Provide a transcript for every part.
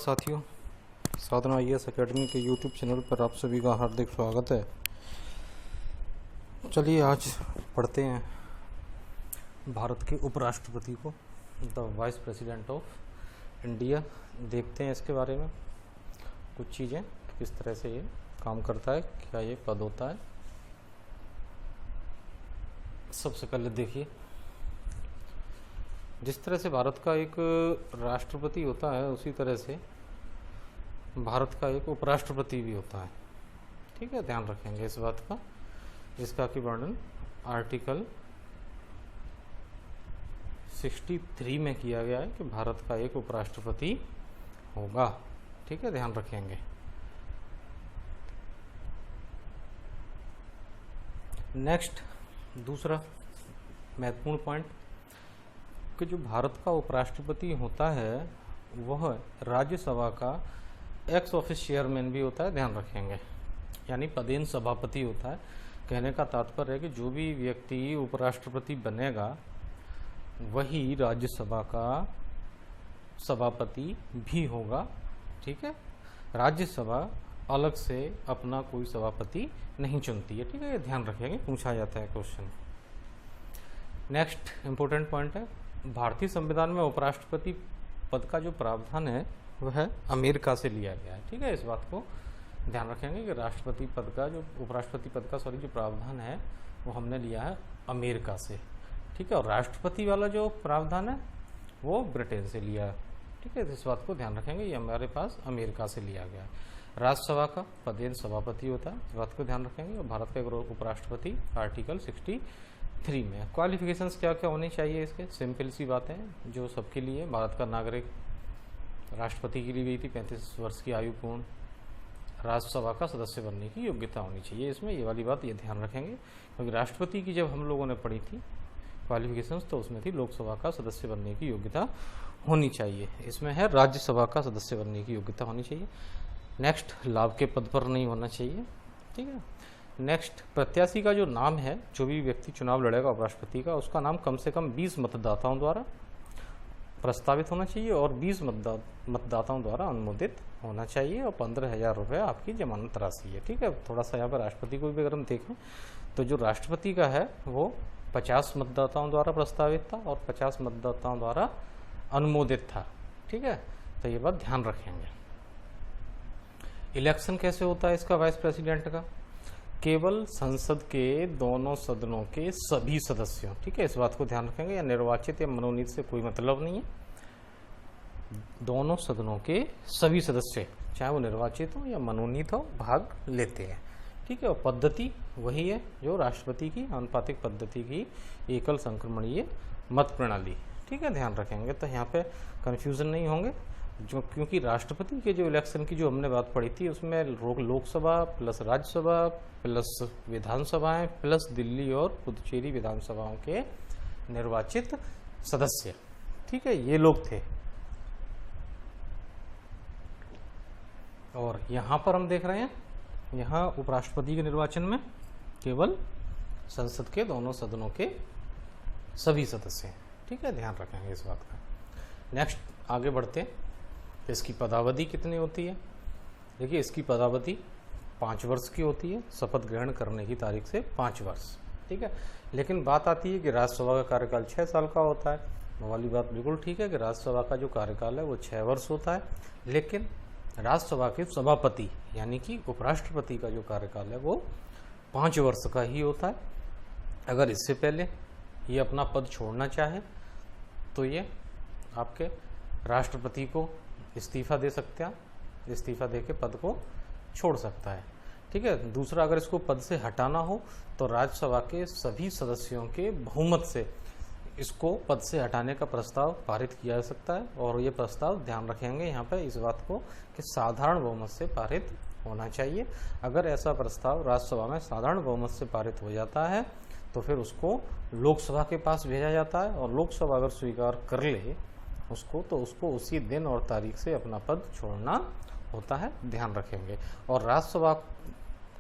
साथियों, साधना IAS academy के YouTube channel पर आप सभी का हार्दिक स्वागत है। चलिए आज पढ़ते हैं भारत के उपराष्ट्रपति को, the vice president of India. देखते हैं इसके बारे में कुछ चीज़ें, किस तरह से ये काम करता है, क्या ये पद होता है। सबसे पहले देखिए, जिस तरह से भारत का एक राष्ट्रपति होता है उसी तरह से भारत का एक उपराष्ट्रपति भी होता है। ठीक है, ध्यान रखेंगे इस बात का, जिसका कि वर्णन आर्टिकल 63 में किया गया है कि भारत का एक उपराष्ट्रपति होगा। ठीक है, ध्यान रखेंगे। नेक्स्ट, दूसरा महत्वपूर्ण पॉइंट कि जो भारत का उपराष्ट्रपति होता है वह राज्यसभा का एक्स ऑफिस चेयरमैन भी होता है। ध्यान रखेंगे, यानी पदेन सभापति होता है। कहने का तात्पर्य है कि जो भी व्यक्ति उपराष्ट्रपति बनेगा वही राज्यसभा का सभापति भी होगा। ठीक है, राज्यसभा अलग से अपना कोई सभापति नहीं चुनती है। ठीक है, ये ध्यान रखेंगे, पूछा जाता है क्वेश्चन। नेक्स्ट इंपॉर्टेंट पॉइंट है, भारतीय संविधान में उपराष्ट्रपति पद का जो प्रावधान है वह अमेरिका से लिया गया है। ठीक है, इस बात को ध्यान रखेंगे कि राष्ट्रपति पद का जो उपराष्ट्रपति पद का जो प्रावधान है वो हमने लिया है अमेरिका से। ठीक है, और राष्ट्रपति वाला जो प्रावधान है वो ब्रिटेन से लिया है। ठीक है, इस बात को ध्यान रखेंगे, ये हमारे पास अमेरिका से लिया गया है। राज्यसभा का पदेन सभापति होता है, इस बात को ध्यान रखेंगे। और भारत का उपराष्ट्रपति आर्टिकल 63 में। क्वालिफिकेशंस क्या क्या होनी चाहिए इसके, सिंपल सी बात है, जो सबके लिए भारत का नागरिक राष्ट्रपति के लिए गई थी 35 वर्ष की आयु पूर्ण, राज्यसभा का सदस्य बनने की योग्यता होनी चाहिए। इसमें ये वाली बात ये ध्यान रखेंगे, क्योंकि राष्ट्रपति की जब हम लोगों ने पढ़ी थी क्वालिफिकेशंस तो उसमें थी लोकसभा का सदस्य बनने की योग्यता होनी चाहिए। इसमें है राज्यसभा का सदस्य बनने की योग्यता होनी चाहिए। नेक्स्ट, लाभ के पद पर नहीं होना चाहिए। ठीक है, नेक्स्ट, प्रत्याशी का जो नाम है, जो भी व्यक्ति चुनाव लड़ेगा उपराष्ट्रपति का, उसका नाम कम से कम 20 मतदाताओं द्वारा प्रस्तावित होना चाहिए और 20 मतदाताओं द्वारा अनुमोदित होना चाहिए, और 15,000 रुपये आपकी जमानत राशि है। ठीक है, थोड़ा सा यहाँ पर राष्ट्रपति को भी अगर हम देखें तो जो राष्ट्रपति का है वो 50 मतदाताओं द्वारा प्रस्तावित था और 50 मतदाताओं द्वारा अनुमोदित था। ठीक है, तो ये बात ध्यान रखेंगे। इलेक्शन कैसे होता है इसका वाइस प्रेसिडेंट का, केवल संसद के दोनों सदनों के सभी सदस्यों। ठीक है, इस बात को ध्यान रखेंगे, या निर्वाचित या मनोनीत से कोई मतलब नहीं है, दोनों सदनों के सभी सदस्य चाहे वो निर्वाचित हो या मनोनीत हो भाग लेते हैं। ठीक है, और पद्धति वही है जो राष्ट्रपति की आनुपातिक पद्धति की एकल संक्रमणीय मत प्रणाली। ठीक है, ध्यान रखेंगे, तो यहाँ पे कंफ्यूजन नहीं होंगे, जो क्योंकि राष्ट्रपति के जो इलेक्शन की जो हमने बात पढ़ी थी उसमें लोकसभा प्लस राज्यसभा प्लस विधानसभाएं प्लस दिल्ली और पुदुचेरी विधानसभाओं के निर्वाचित सदस्य, ठीक है, ये लोग थे। और यहाँ पर हम देख रहे हैं, यहाँ उपराष्ट्रपति के निर्वाचन में केवल संसद के दोनों सदनों के सभी सदस्य हैं। ठीक है, ध्यान रखेंगे इस बात का। नेक्स्ट, आगे बढ़ते हैं, इसकी पदावधि कितनी होती है। देखिए, इसकी पदावधि 5 वर्ष की होती है, शपथ ग्रहण करने की तारीख से 5 वर्ष। ठीक है, लेकिन बात आती है कि राज्यसभा का कार्यकाल 6 साल का होता है। वो वाली बात बिल्कुल ठीक है कि राज्यसभा का जो कार्यकाल है वो 6 वर्ष होता है, लेकिन राज्यसभा के सभापति यानी कि उपराष्ट्रपति का जो कार्यकाल है वो 5 वर्ष का ही होता है। अगर इससे पहले ये अपना पद छोड़ना चाहे तो ये आपके राष्ट्रपति को इस्तीफा दे सकते हैं, इस्तीफा दे के पद को छोड़ सकता है। ठीक है, दूसरा, अगर इसको पद से हटाना हो तो राज्यसभा के सभी सदस्यों के बहुमत से इसको पद से हटाने का प्रस्ताव पारित किया जा सकता है, और ये प्रस्ताव ध्यान रखेंगे यहाँ पे इस बात को कि साधारण बहुमत से पारित होना चाहिए। अगर ऐसा प्रस्ताव राज्यसभा में साधारण बहुमत से पारित हो जाता है तो फिर उसको लोकसभा के पास भेजा जाता है, और लोकसभा अगर स्वीकार कर ले उसको तो उसको उसी दिन और तारीख से अपना पद छोड़ना होता है, ध्यान रखेंगे। और राज्यसभा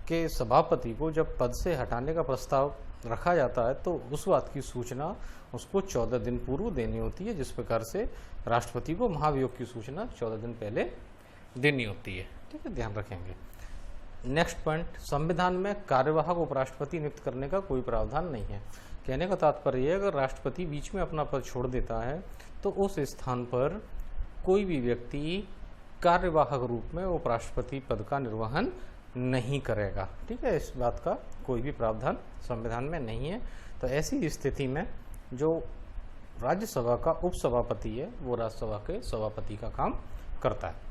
के सभापति को जब पद से हटाने का प्रस्ताव रखा जाता है तो उस बात की सूचना उसको 14 दिन पूर्व देनी होती है, जिस प्रकार से राष्ट्रपति को महाभियोग की सूचना 14 दिन पहले देनी होती है। ठीक है, ध्यान रखेंगे। नेक्स्ट पॉइंट, संविधान में कार्यवाहक उपराष्ट्रपति नियुक्त करने का कोई प्रावधान नहीं है। कहने का तात्पर्य है अगर राष्ट्रपति बीच में अपना पद छोड़ देता है तो उस स्थान पर कोई भी व्यक्ति कार्यवाहक रूप में उपराष्ट्रपति पद का निर्वहन नहीं करेगा। ठीक है, इस बात का कोई भी प्रावधान संविधान में नहीं है। तो ऐसी स्थिति में जो राज्यसभा का उपसभापति है वो राज्यसभा के सभापति का काम करता है।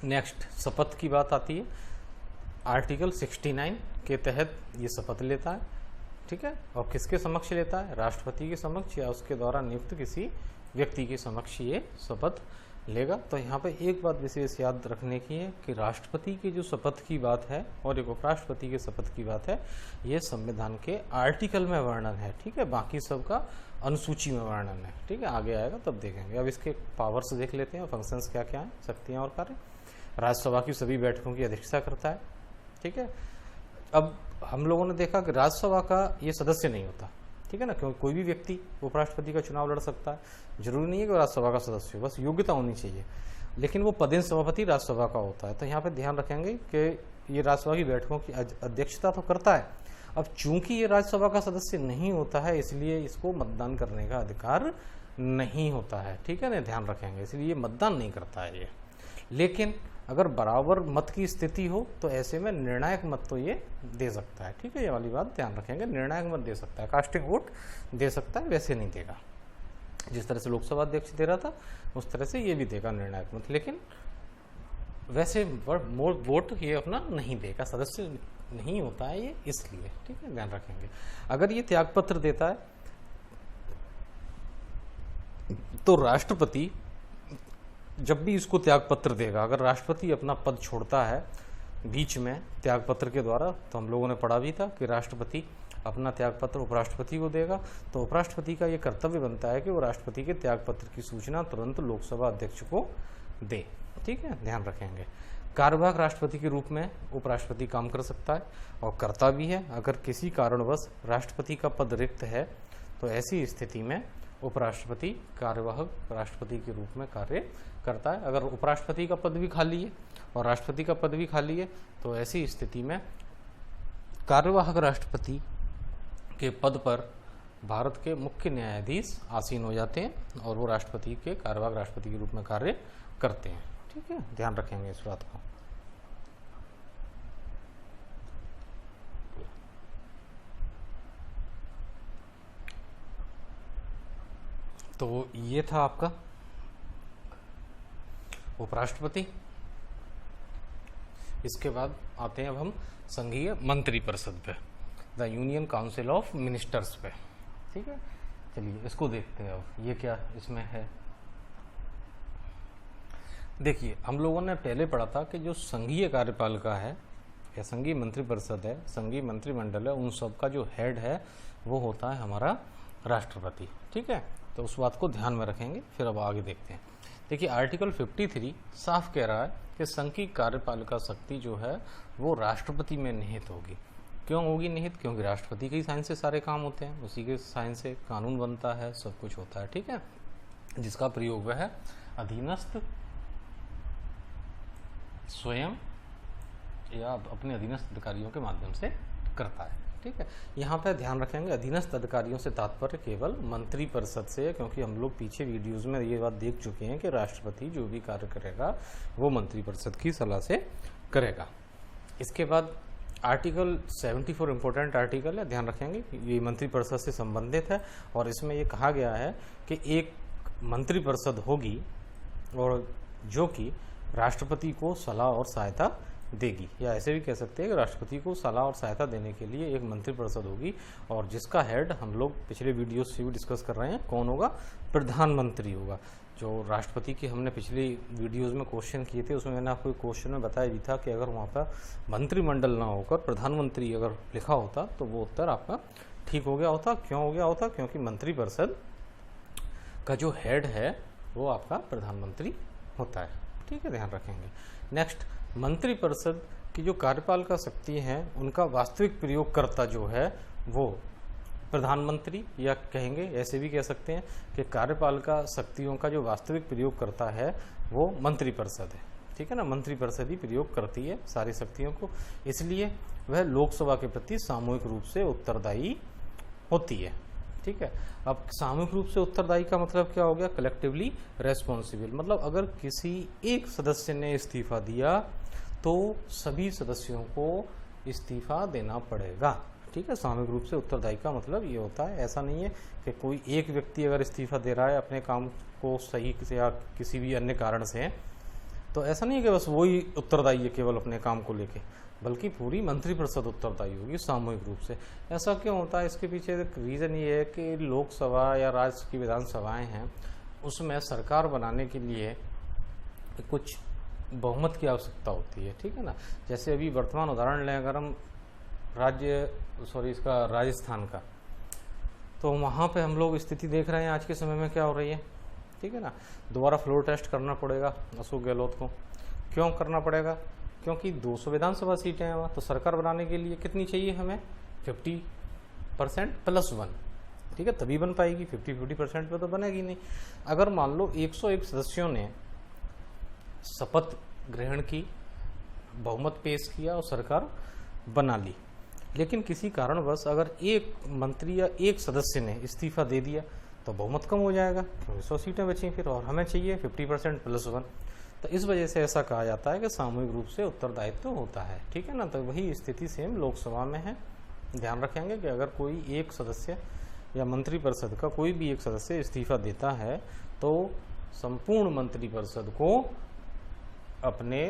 नेक्स्ट, शपथ की बात आती है। आर्टिकल 69 के तहत ये शपथ लेता है। ठीक है, और किसके समक्ष लेता है? राष्ट्रपति के समक्ष या उसके द्वारा नियुक्त किसी व्यक्ति के समक्ष ये शपथ लेगा। तो यहाँ पे एक बात विशेष याद रखने की है कि राष्ट्रपति की जो शपथ की बात है और एक उपराष्ट्रपति के शपथ की बात है, ये संविधान के आर्टिकल में वर्णन है। ठीक है, बाकी सब का अनुसूची में वर्णन है। ठीक है, आगे आएगा तब देखेंगे। अब इसके पावर्स देख लेते हैं, फंक्शंस क्या क्या हैं, शक्तियाँ और कार्य। राज्यसभा की सभी बैठकों की अध्यक्षता करता है। ठीक है, अब हम लोगों ने देखा कि राज्यसभा का ये सदस्य नहीं होता। ठीक है ना, क्योंकि कोई भी व्यक्ति उपराष्ट्रपति का चुनाव लड़ सकता है, जरूरी नहीं है कि राज्यसभा का सदस्य हो, बस योग्यता होनी चाहिए। लेकिन वो पदेन सभापति राज्यसभा का होता है। तो यहाँ पे ध्यान रखेंगे कि ये राज्यसभा की बैठकों की अध्यक्षता तो करता है। अब चूंकि ये राज्यसभा का सदस्य नहीं होता है इसलिए इसको मतदान करने का अधिकार नहीं होता है। ठीक है ना, ध्यान रखेंगे, इसलिए ये मतदान नहीं करता है ये। लेकिन अगर बराबर मत की स्थिति हो तो ऐसे में निर्णायक मत तो ये दे सकता है। ठीक है, ये वाली बात ध्यान रखेंगे, निर्णायक मत दे सकता है, कास्टिंग वोट दे सकता है, वैसे नहीं देगा। जिस तरह से लोकसभा अध्यक्ष दे रहा था उस तरह से ये भी देगा निर्णायक मत, लेकिन वैसे वोट ये अपना नहीं देगा, सदस्य नहीं होता है ये इसलिए। ठीक है, ध्यान रखेंगे। अगर ये त्यागपत्र देता है तो राष्ट्रपति जब भी इसको त्यागपत्र देगा, अगर राष्ट्रपति अपना पद छोड़ता है बीच में त्यागपत्र के द्वारा, तो हम लोगों ने पढ़ा भी था कि राष्ट्रपति अपना त्यागपत्र उपराष्ट्रपति को देगा, तो उपराष्ट्रपति का ये कर्तव्य बनता है कि वो राष्ट्रपति के त्यागपत्र की सूचना तुरंत लोकसभा अध्यक्ष को दे। ठीक है, ध्यान रखेंगे। कार्यवाहक राष्ट्रपति के रूप में उपराष्ट्रपति काम कर सकता है और करता भी है। अगर किसी कारणवश राष्ट्रपति का पद रिक्त है तो ऐसी स्थिति में उपराष्ट्रपति कार्यवाहक राष्ट्रपति के रूप में कार्य करता है। अगर उपराष्ट्रपति का पद भी खाली है और राष्ट्रपति का पद भी खाली है तो ऐसी स्थिति में कार्यवाहक राष्ट्रपति के पद पर भारत के मुख्य न्यायाधीश आसीन हो जाते हैं और वो राष्ट्रपति के कार्यवाहक राष्ट्रपति के रूप में कार्य करते हैं। ठीक है, ध्यान रखेंगे इस बात को। तो ये था आपका उपराष्ट्रपति। इसके बाद आते हैं अब हम संघीय मंत्रिपरिषद पे, the union council of ministers पे। ठीक है, चलिए इसको देखते हैं। अब ये क्या इसमें है, देखिए हम लोगों ने पहले पढ़ा था कि जो संघीय कार्यपालिका है या संघीय मंत्रिपरिषद है, संघीय मंत्रिमंडल है, उन सब का जो हेड है वो होता है हमारा राष्ट्रपति। ठीक है, तो उस बात को ध्यान में रखेंगे। फिर अब आगे देखते हैं। देखिए आर्टिकल 53 साफ कह रहा है कि संघ की कार्यपालिका शक्ति जो है वो राष्ट्रपति में निहित होगी। क्यों होगी निहित? क्योंकि राष्ट्रपति के ही साइन से सारे काम होते हैं, उसी के साइन से कानून बनता है, सब कुछ होता है। ठीक है, जिसका प्रयोग वह अधीनस्थ स्वयं या अपने अधीनस्थ अधिकारियों के माध्यम से करता है। ठीक है, यहाँ पे ध्यान रखेंगे अधीनस्थ अधिकारियों से तात्पर्य केवल मंत्रिपरिषद से है, क्योंकि हम लोग पीछे वीडियोस में ये बात देख चुके हैं कि राष्ट्रपति जो भी कार्य करेगा वो मंत्रिपरिषद की सलाह से करेगा। इसके बाद आर्टिकल 74 इम्पोर्टेंट आर्टिकल है, ध्यान रखेंगे ये मंत्रिपरिषद से संबंधित है और इसमें ये कहा गया है कि एक मंत्रिपरिषद होगी और जो कि राष्ट्रपति को सलाह और सहायता देगी, या ऐसे भी कह सकते हैं कि राष्ट्रपति को सलाह और सहायता देने के लिए एक मंत्रिपरिषद होगी और जिसका हेड हम लोग पिछले वीडियो से भी डिस्कस कर रहे हैं, कौन होगा? प्रधानमंत्री होगा। जो राष्ट्रपति की हमने पिछली वीडियोस में क्वेश्चन किए थे उसमें मैंने आपको क्वेश्चन में बताया भी था कि अगर वहाँ पर मंत्रिमंडल ना होकर प्रधानमंत्री अगर लिखा होता तो वो उत्तर आपका ठीक हो गया होता। क्यों हो गया होता? क्योंकि मंत्रिपरिषद का जो हेड है वो आपका प्रधानमंत्री होता है। ठीक है, ध्यान रखेंगे। नेक्स्ट, मंत्रिपरिषद की जो कार्यपालिका शक्ति हैं उनका वास्तविक प्रयोगकर्ता जो है वो प्रधानमंत्री, या कहेंगे ऐसे भी कह सकते हैं कि कार्यपालिका शक्तियों का जो वास्तविक प्रयोगकर्ता है वो मंत्रिपरिषद है। ठीक है ना, मंत्रिपरिषद ही प्रयोग करती है सारी शक्तियों को, इसलिए वह लोकसभा के प्रति सामूहिक रूप से उत्तरदायी होती है। ठीक है, अब सामूहिक रूप से उत्तरदायी का मतलब क्या हो गया, कलेक्टिवली रेस्पॉन्सिबल, मतलब अगर किसी एक सदस्य ने इस्तीफा दिया तो सभी सदस्यों को इस्तीफा देना पड़ेगा। ठीक है, सामूहिक रूप से उत्तरदायी का मतलब ये होता है, ऐसा नहीं है कि कोई एक व्यक्ति अगर इस्तीफा दे रहा है अपने काम को सही से या किसी भी अन्य कारण से, तो ऐसा नहीं है कि बस वही उत्तरदायी है केवल अपने काम को लेके, बल्कि पूरी मंत्रिपरिषद उत्तरदायी होगी सामूहिक रूप से। ऐसा क्यों होता है, इसके पीछे एक रीज़न ये है कि लोकसभा या राज्य की विधानसभाएं हैं, उसमें सरकार बनाने के लिए कुछ बहुमत की आवश्यकता होती है। ठीक है ना, जैसे अभी वर्तमान उदाहरण लें अगर हम इसका राजस्थान का, तो वहाँ पे हम लोग स्थिति देख रहे हैं आज के समय में क्या हो रही है। ठीक है ना, दोबारा फ्लोर टेस्ट करना पड़ेगा अशोक गहलोत को। क्यों करना पड़ेगा, क्योंकि 200 विधानसभा सीटें हैं वहाँ, तो सरकार बनाने के लिए कितनी चाहिए हमें, 50% +1। ठीक है, तभी बन पाएगी, 50% पे तो बनेगी नहीं। अगर मान लो 101 सदस्यों ने शपथ ग्रहण की, बहुमत पेश किया और सरकार बना ली, लेकिन किसी कारणवश अगर एक मंत्री या एक सदस्य ने इस्तीफा दे दिया तो बहुमत कम हो जाएगा, क्योंकि 100 सीटें बची फिर, और हमें चाहिए 50% +1। तो इस वजह से ऐसा कहा जाता है कि सामूहिक रूप से उत्तरदायित्व होता है। ठीक है ना, तो वही स्थिति सेम लोकसभा में है। ध्यान रखेंगे कि अगर कोई एक सदस्य या मंत्रिपरिषद का कोई भी एक सदस्य इस्तीफा देता है तो संपूर्ण मंत्रिपरिषद को अपने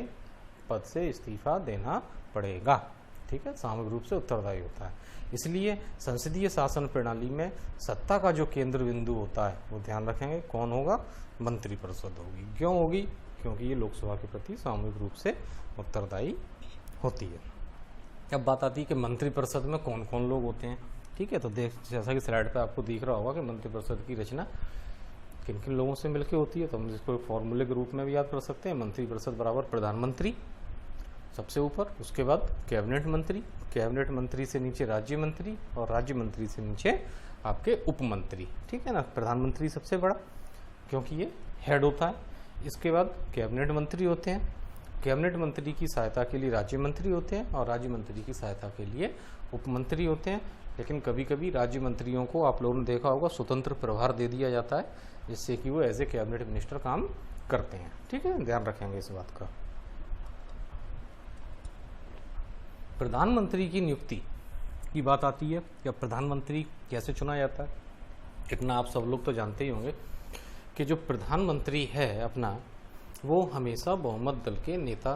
पद से इस्तीफा देना पड़ेगा। ठीक है, सामूहिक रूप से उत्तरदायी होता है। इसलिए संसदीय शासन प्रणाली में सत्ता का जो केंद्र बिंदु होता है वो ध्यान रखेंगे कौन होगा, मंत्रिपरिषद होगी। क्यों होगी, क्योंकि ये लोकसभा के प्रति सामूहिक रूप से उत्तरदायी होती है। अब बात आती है कि मंत्रिपरिषद में कौन कौन लोग होते हैं। ठीक है, तो जैसा कि स्लाइड पे आपको दिख रहा होगा कि मंत्रिपरिषद की रचना किन किन लोगों से मिलकर होती है, तो हम इसको एक फॉर्मूले के रूप में भी याद कर सकते हैं। मंत्रिपरिषद बराबर प्रधानमंत्री सबसे ऊपर, उसके बाद कैबिनेट मंत्री, कैबिनेट मंत्री से नीचे राज्य मंत्री, और राज्य मंत्री से नीचे आपके उप मंत्री। ठीक है ना, प्रधानमंत्री सबसे बड़ा क्योंकि ये हेड होता है। इसके बाद कैबिनेट मंत्री होते हैं, कैबिनेट मंत्री की सहायता के लिए राज्य मंत्री होते हैं, और राज्य मंत्री की सहायता के लिए उप मंत्री होते हैं। लेकिन कभी कभी राज्य मंत्रियों को आप लोगों ने देखा होगा स्वतंत्र प्रभार दे दिया जाता है, जिससे कि वो एज ए कैबिनेट मिनिस्टर काम करते हैं। ठीक है, ध्यान रखेंगे इस बात का। प्रधानमंत्री की नियुक्ति की बात आती है, या प्रधानमंत्री कैसे चुना जाता है। इतना आप सब लोग तो जानते ही होंगे कि जो प्रधानमंत्री है अपना, वो हमेशा बहुमत दल के नेता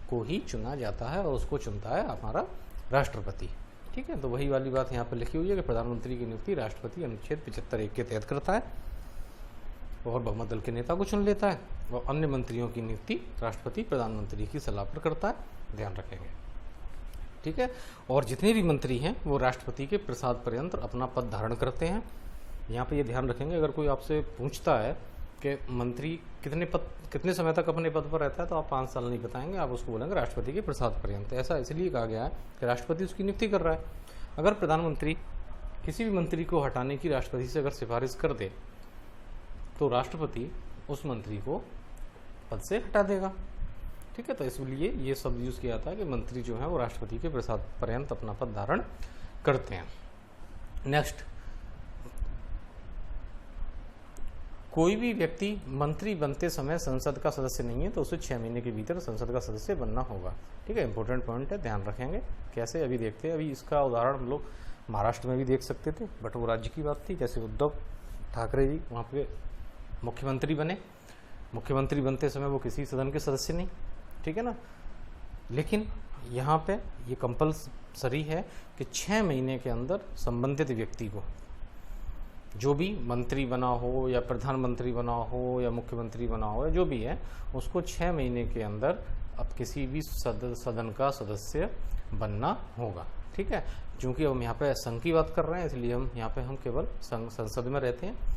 को ही चुना जाता है, और उसको चुनता है हमारा राष्ट्रपति। ठीक है, तो वही वाली बात यहाँ पर लिखी हुई है कि प्रधानमंत्री की नियुक्ति राष्ट्रपति अनुच्छेद 75(1) के तहत करता है, और बहुमत दल के नेता को चुन लेता है, और अन्य मंत्रियों की नियुक्ति राष्ट्रपति प्रधानमंत्री की सलाह पर करता है। ध्यान रखेंगे। ठीक है, और जितने भी मंत्री हैं वो राष्ट्रपति के प्रसाद पर्यंत अपना पद धारण करते हैं। यहाँ पे ये ध्यान रखेंगे, अगर कोई आपसे पूछता है कि मंत्री कितने समय तक अपने पद पर रहता है, तो आप 5 साल नहीं बताएंगे, आप उसको बोलेंगे राष्ट्रपति के प्रसाद पर्यंत। ऐसा इसलिए कहा गया है कि राष्ट्रपति उसकी नियुक्ति कर रहा है। अगर प्रधानमंत्री किसी भी मंत्री को हटाने की राष्ट्रपति से अगर सिफारिश कर दे तो राष्ट्रपति उस मंत्री को पद से हटा देगा। ठीक है, तो इसलिए ये शब्द यूज किया जाता है कि मंत्री जो है वो राष्ट्रपति के प्रसाद पर्यंत अपना पद धारण करते हैं। नेक्स्ट, कोई भी व्यक्ति मंत्री बनते समय संसद का सदस्य नहीं है तो उसे 6 महीने के भीतर संसद का सदस्य बनना होगा। ठीक है, इंपॉर्टेंट पॉइंट है, ध्यान रखेंगे। कैसे, अभी देखते हैं। अभी इसका उदाहरण हम लोग महाराष्ट्र में भी देख सकते थे, बट वो राज्य की बात थी। जैसे उद्धव ठाकरे जी वहाँ पे मुख्यमंत्री बने, मुख्यमंत्री बनते समय वो किसी सदन के सदस्य नहीं। ठीक है ना, लेकिन यहाँ पे ये कंपल्सरी है कि 6 महीने के अंदर संबंधित व्यक्ति को, जो भी मंत्री बना हो या प्रधानमंत्री बना हो या मुख्यमंत्री बना हो या जो भी है, उसको 6 महीने के अंदर अब किसी भी सदन का सदस्य बनना होगा। ठीक है, क्योंकि हम यहाँ पे संघ की बात कर रहे हैं, इसलिए हम यहाँ पे केवल संसद में रहते हैं।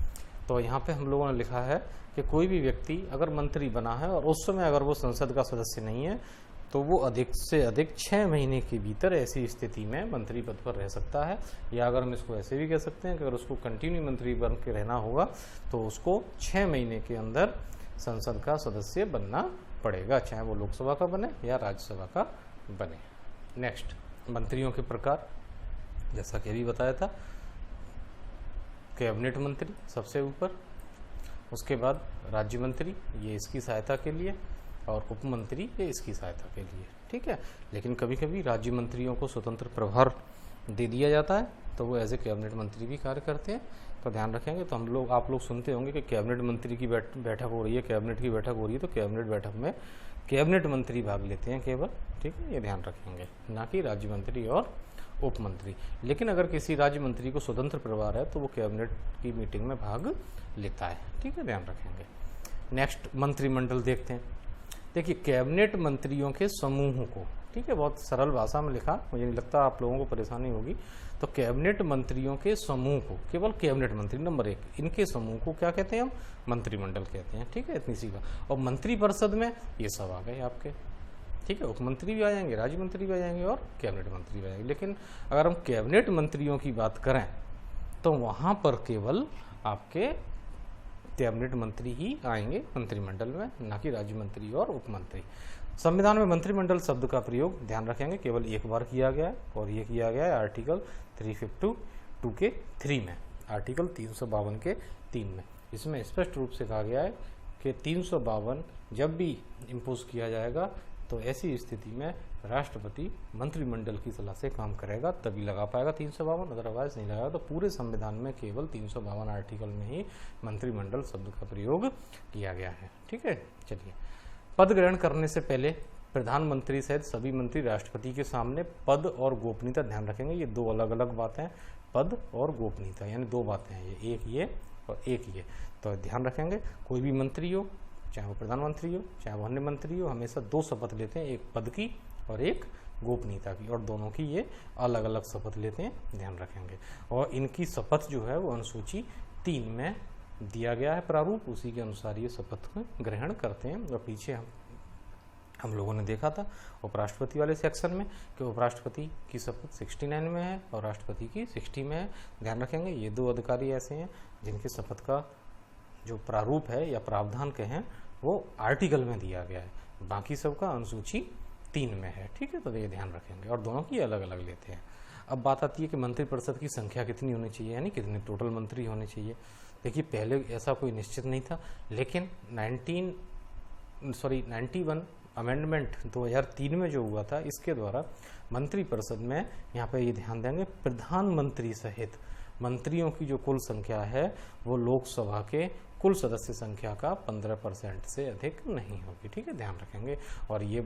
तो यहाँ पे हम लोगों ने लिखा है कि कोई भी व्यक्ति अगर मंत्री बना है और उस समय अगर वो संसद का सदस्य नहीं है तो वो अधिक से अधिक 6 महीने के भीतर ऐसी स्थिति में मंत्री पद पर रह सकता है। या अगर हम इसको ऐसे भी कह सकते हैं कि अगर उसको कंटिन्यू मंत्री बन के रहना होगा तो उसको 6 महीने के अंदर संसद का सदस्य बनना पड़ेगा, चाहे वो लोकसभा का बने या राज्यसभा का बने। नेक्स्ट, मंत्रियों के प्रकार, जैसा कि अभी बताया था, कैबिनेट मंत्री सबसे ऊपर, उसके बाद राज्य मंत्री, ये इसकी सहायता के लिए, और उप मंत्री ये इसकी सहायता के लिए, ठीक है। लेकिन कभी कभी राज्य मंत्रियों को स्वतंत्र प्रभार दे दिया जाता है, तो वो एज ए कैबिनेट मंत्री भी कार्य करते हैं, तो ध्यान रखेंगे। तो आप लोग सुनते होंगे कि कैबिनेट मंत्री की बैठक हो रही है, कैबिनेट की बैठक हो रही है, तो कैबिनेट बैठक में कैबिनेट मंत्री भाग लेते हैं केवल, ठीक है, ये ध्यान रखेंगे, ना कि राज्य मंत्री और उप मंत्री। लेकिन अगर किसी राज्य मंत्री को स्वतंत्र प्रभार है तो वो कैबिनेट की मीटिंग में भाग लेता है, ठीक है, ध्यान रखेंगे। नेक्स्ट, मंत्रिमंडल देखते हैं। देखिए, कैबिनेट मंत्रियों के समूह को, ठीक है, बहुत सरल भाषा में लिखा, मुझे नहीं लगता आप लोगों को परेशानी होगी। तो कैबिनेट मंत्रियों के समूह को, केवल कैबिनेट मंत्री नंबर 1, इनके समूह को क्या कहते हैं हम? मंत्रिमंडल कहते हैं, ठीक है, इतनी सी बात। और मंत्रिपरिषद में ये सब आ गए आपके, ठीक है, उप मंत्री भी आ जाएंगे, राज्य मंत्री भी आ जाएंगे और कैबिनेट मंत्री भी आ जाएंगे। लेकिन अगर हम कैबिनेट मंत्रियों की बात करें तो वहाँ पर केवल आपके कैबिनेट मंत्री ही आएंगे मंत्रिमंडल में, ना कि राज्य मंत्री और उप मंत्री। संविधान में मंत्रिमंडल शब्द का प्रयोग, ध्यान रखेंगे, केवल एक बार किया गया है, और ये किया गया है आर्टिकल 352 के 3 में, आर्टिकल 352 के 3 में। इसमें स्पष्ट रूप से कहा गया है कि 352 जब भी इम्पोज किया जाएगा तो ऐसी स्थिति में राष्ट्रपति मंत्रिमंडल की सलाह से काम करेगा, तभी लगा पाएगा 352, अदरवाइज नहीं लगाएगा। तो पूरे संविधान में केवल 352 आर्टिकल में ही मंत्रिमंडल शब्द का प्रयोग किया गया है, ठीक है। चलिए, पद ग्रहण करने से पहले प्रधानमंत्री सहित सभी मंत्री राष्ट्रपति के सामने पद और गोपनीयता, ध्यान रखेंगे, ये दो अलग अलग बातें हैं, पद और गोपनीयता, यानी दो बातें हैं ये, एक ये और एक ये। तो ध्यान रखेंगे, कोई भी मंत्री हो, चाहे वो प्रधानमंत्री हो चाहे वो अन्य मंत्री हो, हमेशा दो शपथ लेते हैं, एक पद की और एक गोपनीयता की, और दोनों की ये अलग अलग शपथ लेते हैं, ध्यान रखेंगे। और इनकी शपथ जो है वो अनुसूची 3 में दिया गया है प्रारूप, उसी के अनुसार ये शपथ ग्रहण करते हैं। और पीछे हम लोगों ने देखा था उपराष्ट्रपति वाले सेक्शन में कि उपराष्ट्रपति की शपथ 69 में है और राष्ट्रपति की 60 में है। ध्यान रखेंगे, ये दो अधिकारी ऐसे हैं जिनकी शपथ का जो प्रारूप है या प्रावधान कहें वो आर्टिकल में दिया गया है, बाकी सबका अनुसूची 3 में है, ठीक है। तो ये ध्यान रखेंगे, और दोनों की अलग अलग लेते हैं। अब बात आती है कि मंत्रिपरिषद की संख्या कितनी होनी चाहिए, यानी कितने टोटल मंत्री होने चाहिए। देखिए, पहले ऐसा कोई निश्चित नहीं था, लेकिन 91 अमेंडमेंट 2003 में जो हुआ था, इसके द्वारा मंत्रिपरिषद में, यहाँ पे ये ध्यान देंगे, प्रधानमंत्री सहित मंत्रियों की जो कुल संख्या है वो लोकसभा के कुल सदस्य संख्या का 15% से अधिक नहीं होगी, ठीक है, ध्यान रखेंगे। और ये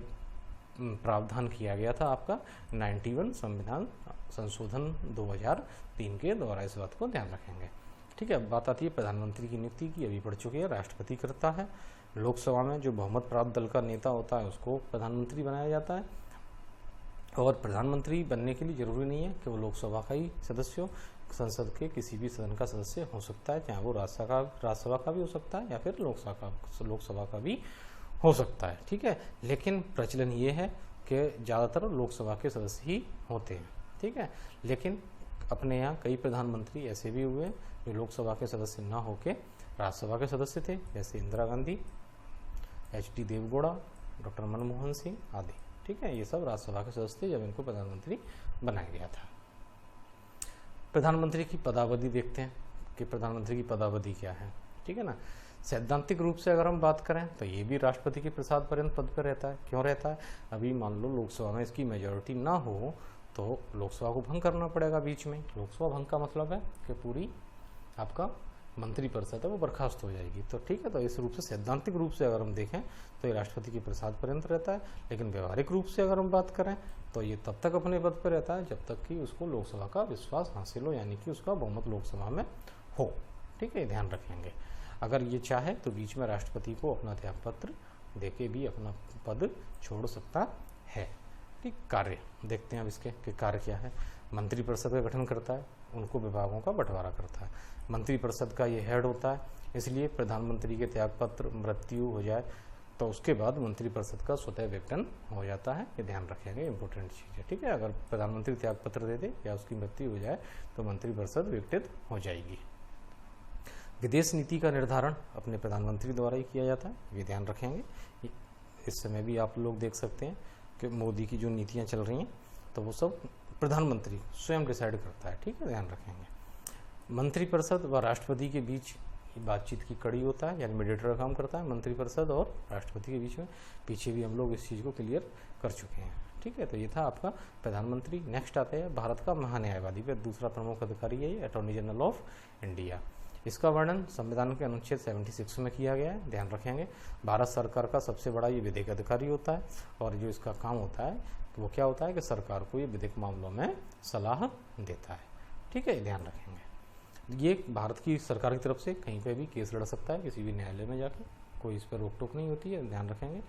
प्रावधान किया गया था आपका 91 संविधान संशोधन 2003 के द्वारा, इस बात को ध्यान रखेंगे, ठीक है। अब बात आती है प्रधानमंत्री की नियुक्ति की, अभी पढ़ चुके हैं, राष्ट्रपति करता है। लोकसभा में जो बहुमत प्राप्त दल का नेता होता है उसको प्रधानमंत्री बनाया जाता है, और प्रधानमंत्री बनने के लिए जरूरी नहीं है कि वो लोकसभा का ही सदस्य हो, संसद के किसी भी सदन का सदस्य हो सकता है, चाहे वो राज्यसभा का भी हो सकता है या फिर लोकसभा का भी हो सकता है, ठीक है। लेकिन प्रचलन ये है कि ज़्यादातर लोकसभा के सदस्य ही होते हैं, ठीक है। लेकिन अपने यहाँ कई प्रधानमंत्री ऐसे भी हुए जो लोकसभा के सदस्य ना होके राज्यसभा के सदस्य थे, जैसे इंदिरा गांधी, HD देवगौड़ा, डॉक्टर मनमोहन सिंह आदि, ठीक है। ये सब राज्यसभा के सदस्य थे जब इनको प्रधानमंत्री बनाया गया था। प्रधानमंत्री की पदावधि देखते हैं कि प्रधानमंत्री की पदावधि क्या है, ठीक है ना। सैद्धांतिक रूप से अगर हम बात करें तो ये भी राष्ट्रपति के प्रसाद पर्यंत पद पर रहता है। क्यों रहता है? अभी मान लो लोकसभा में इसकी मेजॉरिटी ना हो तो लोकसभा को भंग करना पड़ेगा बीच में। लोकसभा भंग का मतलब है कि पूरी आपका मंत्रिपरिषद है वो बर्खास्त हो जाएगी। तो ठीक है, तो इस रूप से सैद्धांतिक रूप से अगर हम देखें तो ये राष्ट्रपति के प्रसाद पर्यंत रहता है, लेकिन व्यवहारिक रूप से अगर हम बात करें तो ये तब तक अपने पद पर रहता है जब तक कि उसको लोकसभा का विश्वास हासिल हो, यानी कि उसका बहुमत लोकसभा में हो। ठीक है, ध्यान रखेंगे। अगर ये चाहे तो बीच में राष्ट्रपति को अपना त्यागपत्र देके भी अपना पद छोड़ सकता है। ठीक, कार्य देखते हैं अब इसके कि कार्य क्या है। मंत्रिपरिषद का गठन करता है, उनको विभागों का बंटवारा करता है। मंत्रिपरिषद का ये हेड होता है, इसलिए प्रधानमंत्री के त्यागपत्र मृत्यु हो जाए तो उसके बाद मंत्रिपरिषद का स्वतः विघटन हो जाता है। ये ध्यान रखेंगे, इंपॉर्टेंट चीज़ है। ठीक है, अगर प्रधानमंत्री त्यागपत्र दे दे या उसकी मृत्यु हो जाए तो मंत्रिपरिषद विघटित हो जाएगी। विदेश नीति का निर्धारण अपने प्रधानमंत्री द्वारा ही किया जाता है, ये ध्यान रखेंगे। इस समय भी आप लोग देख सकते हैं कि मोदी की जो नीतियाँ चल रही हैं तो वो सब प्रधानमंत्री स्वयं डिसाइड करता है, ठीक है, ध्यान रखेंगे। मंत्रिपरिषद व राष्ट्रपति के बीच बातचीत की कड़ी होता है, यानी मीडिएटर का काम करता है मंत्रिपरिषद और राष्ट्रपति के बीच में। पीछे भी हम लोग इस चीज़ को क्लियर कर चुके हैं, ठीक है। तो ये था आपका प्रधानमंत्री। नेक्स्ट आते हैं भारत का महान्यायवादी पे, दूसरा प्रमुख अधिकारी है ये अटॉर्नी जनरल ऑफ इंडिया। इसका वर्णन संविधान के अनुच्छेद 76 में किया गया है, ध्यान रखेंगे। भारत सरकार का सबसे बड़ा ये विधिक अधिकारी होता है और जो इसका काम होता है तो वो क्या होता है कि सरकार को ये विधिक मामलों में सलाह देता है, ठीक है, ध्यान रखेंगे। ये भारत की सरकार की तरफ से कहीं पे भी केस लड़ सकता है, किसी भी न्यायालय में जाके, कोई इस पर रोक टोक नहीं होती है, ध्यान रखेंगे।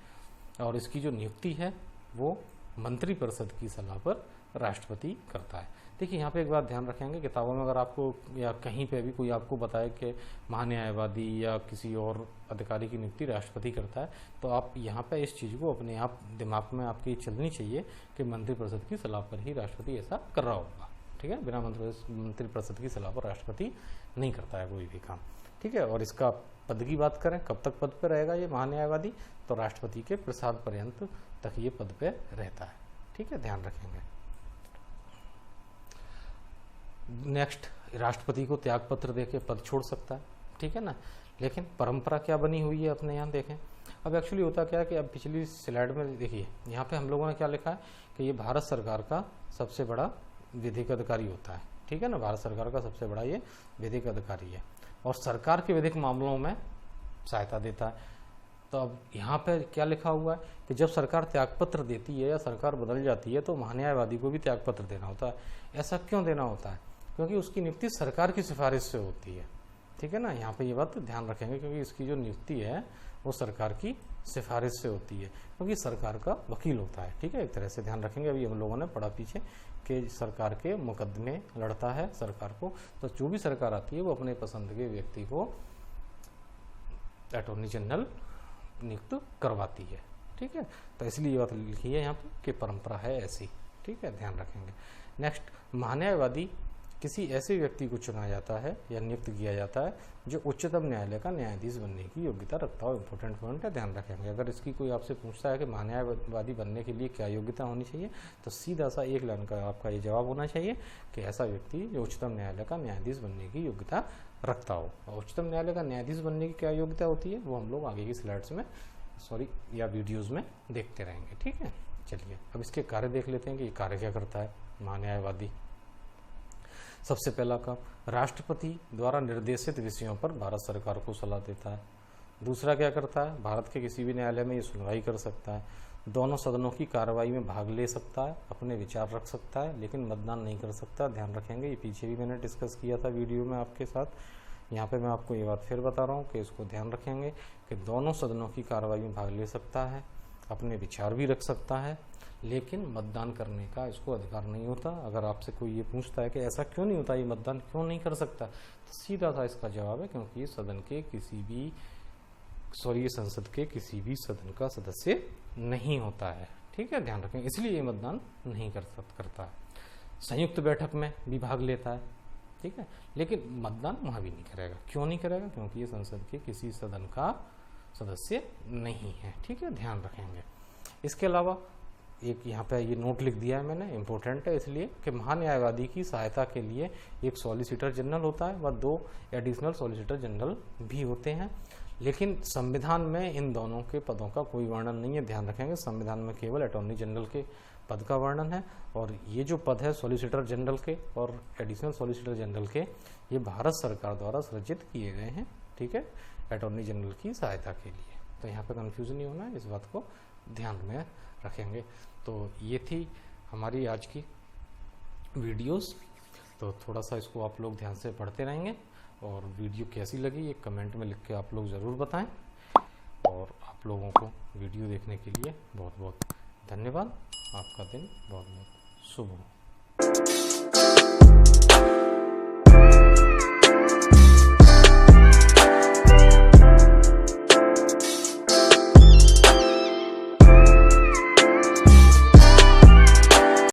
और इसकी जो नियुक्ति है वो मंत्रिपरिषद की सलाह पर राष्ट्रपति करता है। देखिए यहाँ पे एक बात ध्यान रखेंगे, किताबों में अगर आपको या कहीं पे भी कोई आपको बताए कि महान्यायवादी या किसी और अधिकारी की नियुक्ति राष्ट्रपति करता है, तो आप यहाँ पे इस चीज़ को अपने आप दिमाग में आपकी चलनी चाहिए कि मंत्रिपरिषद की सलाह पर ही राष्ट्रपति ऐसा कर रहा होगा, ठीक है। बिना मंत्रिपरिषद की सलाह पर राष्ट्रपति नहीं करता है कोई भी काम, ठीक है। और इसका पद की बात करें, कब तक पद पर रहेगा ये महान्यायवादी, तो राष्ट्रपति के प्रसाद पर्यंत तक ये पद पे रहता है, ठीक है, ध्यान रखेंगे। नेक्स्ट, राष्ट्रपति को त्याग पत्र देके पद छोड़ सकता है, ठीक है ना। लेकिन परंपरा क्या बनी हुई है अपने यहाँ देखें। अब एक्चुअली होता क्या है कि अब पिछली स्लाइड में देखिए यहाँ पे हम लोगों ने क्या लिखा है कि ये भारत सरकार का सबसे बड़ा विधिक अधिकारी होता है, ठीक है ना। भारत सरकार का सबसे बड़ा ये विधिक अधिकारी है और सरकार के विधिक मामलों में सहायता देता है। तो अब यहाँ पे क्या लिखा हुआ है कि जब सरकार त्यागपत्र देती है या सरकार बदल जाती है तो महान्यायवादी को भी त्यागपत्र देना होता है। ऐसा क्यों देना होता है? क्योंकि उसकी नियुक्ति सरकार की सिफारिश से होती है, ठीक है ना। यहाँ पे ये बात ध्यान रखेंगे क्योंकि इसकी जो नियुक्ति है वो सरकार की सिफारिश से होती है, क्योंकि सरकार का वकील होता है, ठीक है, एक तरह से ध्यान रखेंगे। अभी हम लोगों ने पढ़ा पीछे कि सरकार के मुकदमे लड़ता है सरकार को, तो जो भी सरकार आती है वो अपने पसंद के व्यक्ति को अटॉर्नी जनरल नियुक्त करवाती है, ठीक है। तो इसलिए ये बात लिखी है यहाँ पे कि परंपरा है ऐसी, ठीक है, ध्यान रखेंगे। नेक्स्ट, महान्यायवादी किसी ऐसे व्यक्ति को चुना जाता है या नियुक्त किया जाता है जो उच्चतम न्यायालय का न्यायाधीश बनने की योग्यता रखता हो। इंपॉर्टेंट पॉइंट है, ध्यान रखेंगे। अगर इसकी कोई आपसे पूछता है कि महान्यायवादी बनने के लिए क्या योग्यता होनी चाहिए, तो सीधा सा एक लाइन का आपका ये जवाब होना चाहिए कि ऐसा व्यक्ति जो उच्चतम न्यायालय का न्यायाधीश बनने की योग्यता रखता हो। और उच्चतम न्यायालय का न्यायाधीश बनने की क्या योग्यता होती है वो हम लोग आगे की स्लाइड्स में या वीडियोज़ में देखते रहेंगे, ठीक है। चलिए अब इसके कार्य देख लेते हैं कि ये कार्य क्या करता है महान्यायवादी। सबसे पहला काम, राष्ट्रपति द्वारा निर्देशित विषयों पर भारत सरकार को सलाह देता है। दूसरा क्या करता है, भारत के किसी भी न्यायालय में ये सुनवाई कर सकता है, दोनों सदनों की कार्रवाई में भाग ले सकता है, अपने विचार रख सकता है, लेकिन मतदान नहीं कर सकता। ध्यान रखेंगे, ये पीछे भी मैंने डिस्कस किया था वीडियो में आपके साथ। यहाँ पे मैं आपको ये बात फिर बता रहा हूँ कि इसको ध्यान रखेंगे कि दोनों सदनों की कार्रवाई में भाग ले सकता है, अपने विचार भी रख सकता है, लेकिन मतदान करने का इसको अधिकार नहीं होता। अगर आपसे कोई ये पूछता है कि ऐसा क्यों नहीं होता, ये मतदान क्यों नहीं कर सकता, तो सीधा सा इसका जवाब है क्योंकि ये संसद के किसी भी सदन का सदस्य नहीं होता है, ठीक है, ध्यान रखें, इसलिए ये मतदान नहीं करता है। संयुक्त बैठक में भी भाग लेता है, ठीक है, लेकिन मतदान वहाँ भी नहीं करेगा। क्यों नहीं करेगा? क्योंकि ये संसद के किसी सदन का सदस्य नहीं है, ठीक है, ध्यान रखेंगे। इसके अलावा एक यहाँ पे ये नोट लिख दिया है मैंने, इम्पोर्टेंट है इसलिए कि महान्यायवादी की सहायता के लिए एक सॉलिसिटर जनरल होता है व 2 एडिशनल सॉलिसिटर जनरल भी होते हैं। लेकिन संविधान में इन दोनों के पदों का कोई वर्णन नहीं है, ध्यान रखेंगे। संविधान में केवल अटॉर्नी जनरल के पद का वर्णन है और ये जो पद है सॉलिसिटर जनरल के और एडिशनल सॉलिसिटर जनरल के, ये भारत सरकार द्वारा सृजित किए गए हैं, ठीक है, अटॉर्नी जनरल की सहायता के लिए। तो यहाँ पे कंफ्यूजन नहीं होना है, इस बात को ध्यान में रखेंगे। तो ये थी हमारी आज की वीडियोस। तो थोड़ा सा इसको आप लोग ध्यान से पढ़ते रहेंगे और वीडियो कैसी लगी ये कमेंट में लिख के आप लोग ज़रूर बताएं। और आप लोगों को वीडियो देखने के लिए बहुत बहुत धन्यवाद। आपका दिन बहुत बहुत शुभ हो।